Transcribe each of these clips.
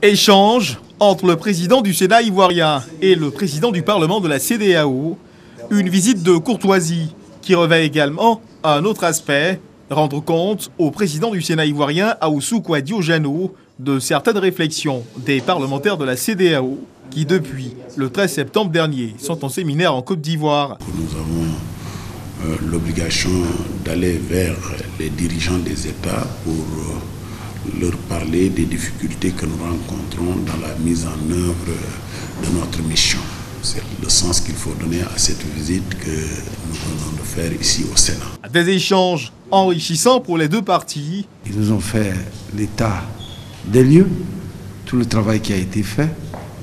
Échange entre le président du Sénat ivoirien et le président du Parlement de la CEDEAO. Une visite de courtoisie qui revêt également un autre aspect, rendre compte au président du Sénat ivoirien, Ahoussou Diogano, de certaines réflexions des parlementaires de la CEDEAO qui, depuis le 13 septembre dernier, sont en séminaire en Côte d'Ivoire. Nous avons l'obligation d'aller vers les dirigeants des États pour leur parler des difficultés que nous rencontrons dans la mise en œuvre de notre mission. C'est le sens qu'il faut donner à cette visite que nous venons de faire ici au Sénat. Des échanges enrichissants pour les deux parties. Ils nous ont fait l'état des lieux, tout le travail qui a été fait,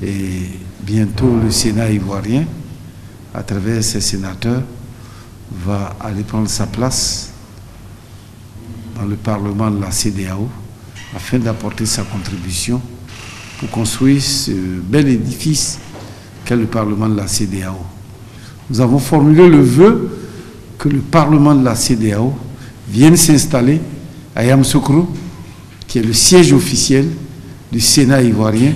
et bientôt le Sénat ivoirien, à travers ses sénateurs, va aller prendre sa place dans le Parlement de la CEDEAO afin d'apporter sa contribution pour construire ce bel édifice qu'est le Parlement de la CEDEAO. Nous avons formulé le vœu que le Parlement de la CEDEAO vienne s'installer à Yamoussoukro, qui est le siège officiel du Sénat ivoirien,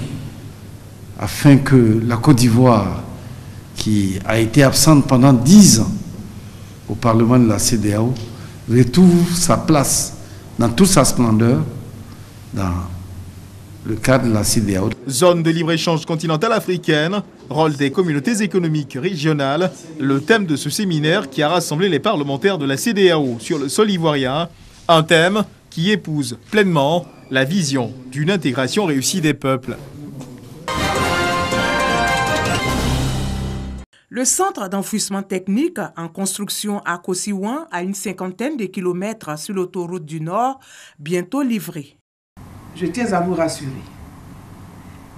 afin que la Côte d'Ivoire, qui a été absente pendant 10 ans au Parlement de la CEDEAO, retrouve sa place dans toute sa splendeur dans le cadre de la CEDEAO. Zone de libre-échange continentale africaine, rôle des communautés économiques régionales, le thème de ce séminaire qui a rassemblé les parlementaires de la CEDEAO sur le sol ivoirien, un thème qui épouse pleinement la vision d'une intégration réussie des peuples. Le centre d'enfouissement technique en construction à Kosiwan, à une 50aine de kilomètres sur l'autoroute du Nord, bientôt livré. Je tiens à vous rassurer.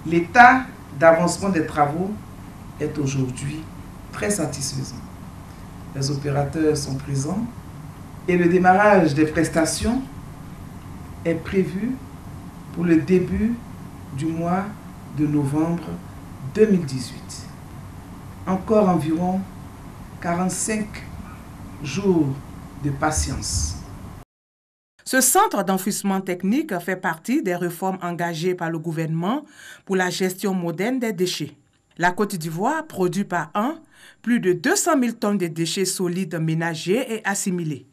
L'état d'avancement des travaux est aujourd'hui très satisfaisant. Les opérateurs sont présents et le démarrage des prestations est prévu pour le début du mois de novembre 2018. Encore environ 45 jours de patience. Ce centre d'enfouissement technique fait partie des réformes engagées par le gouvernement pour la gestion moderne des déchets. La Côte d'Ivoire produit par an plus de 200 000 tonnes de déchets solides ménagers et assimilés.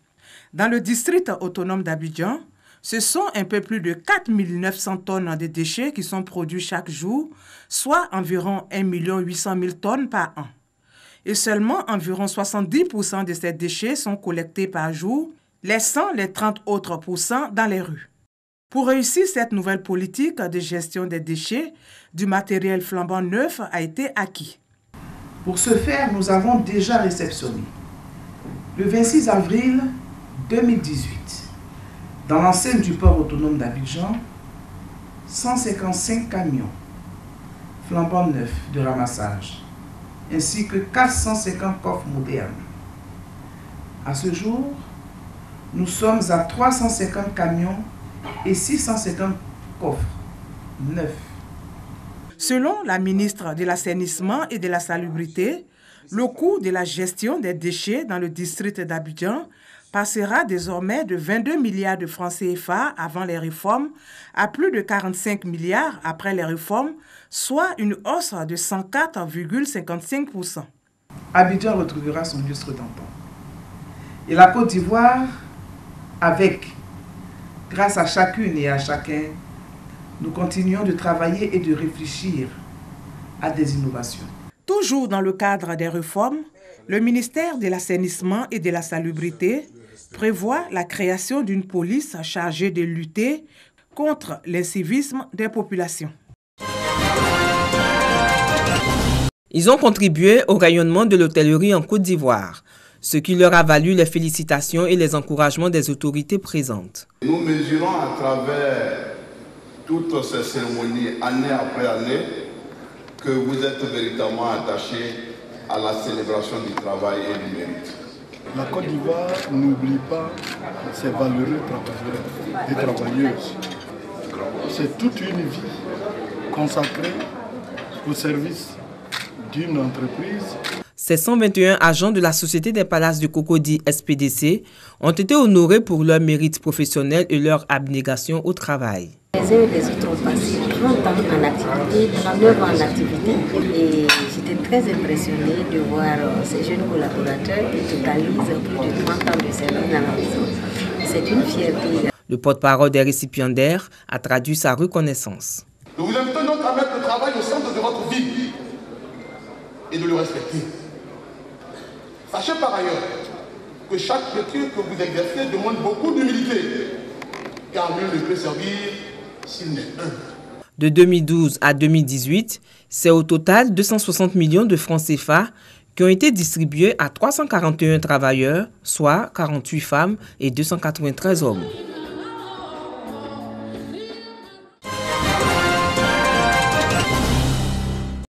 Dans le district autonome d'Abidjan, ce sont un peu plus de 4 900 tonnes de déchets qui sont produits chaque jour, soit environ 1 800 000 tonnes par an. Et seulement environ 70% de ces déchets sont collectés par jour, laissant les 30 autres % dans les rues. Pour réussir cette nouvelle politique de gestion des déchets, du matériel flambant neuf a été acquis. Pour ce faire, nous avons déjà réceptionné, le 26 avril 2018, dans l'enceinte du port autonome d'Abidjan, 155 camions flambant neufs de ramassage, ainsi que 450 coffres modernes. À ce jour, nous sommes à 350 camions et 650 coffres neufs. Selon la ministre de l'Assainissement et de la Salubrité, le coût de la gestion des déchets dans le district d'Abidjan passera désormais de 22 milliards de francs CFA avant les réformes à plus de 45 milliards après les réformes, soit une hausse de 104,55%. Abidjan retrouvera son lustre d'antan. Et la Côte d'Ivoire, grâce à chacune et à chacun, nous continuons de travailler et de réfléchir à des innovations. Toujours dans le cadre des réformes, le ministère de l'Assainissement et de la Salubrité prévoit la création d'une police chargée de lutter contre l'incivisme des populations. Ils ont contribué au rayonnement de l'hôtellerie en Côte d'Ivoire, ce qui leur a valu les félicitations et les encouragements des autorités présentes. Nous mesurons à travers toutes ces cérémonies, année après année, que vous êtes véritablement attachés à la célébration du travail et du mérite. La Côte d'Ivoire n'oublie pas ses valeureux travailleurs et travailleuses. C'est toute une vie consacrée au service d'une entreprise. Ces 121 agents de la Société des Palaces du Cocody SPDC ont été honorés pour leur mérite professionnel et leur abnégation au travail. Les uns et les autres ont passé 30 ans en activité, 39 ans en activité. Et j'étais très impressionnée de voir ces jeunes collaborateurs qui totalisent plus de 30 ans de service dans la maison. C'est une fierté. Le porte-parole des récipiendaires a traduit sa reconnaissance. Nous vous invitons donc à mettre le travail au centre de votre vie et de le respecter. Sachez par ailleurs que chaque métier que vous exercez demande beaucoup d'humilité, car nul ne peut servir s'il n'est un. De 2012 à 2018, c'est au total 260 millions de francs CFA qui ont été distribués à 341 travailleurs, soit 48 femmes et 293 hommes.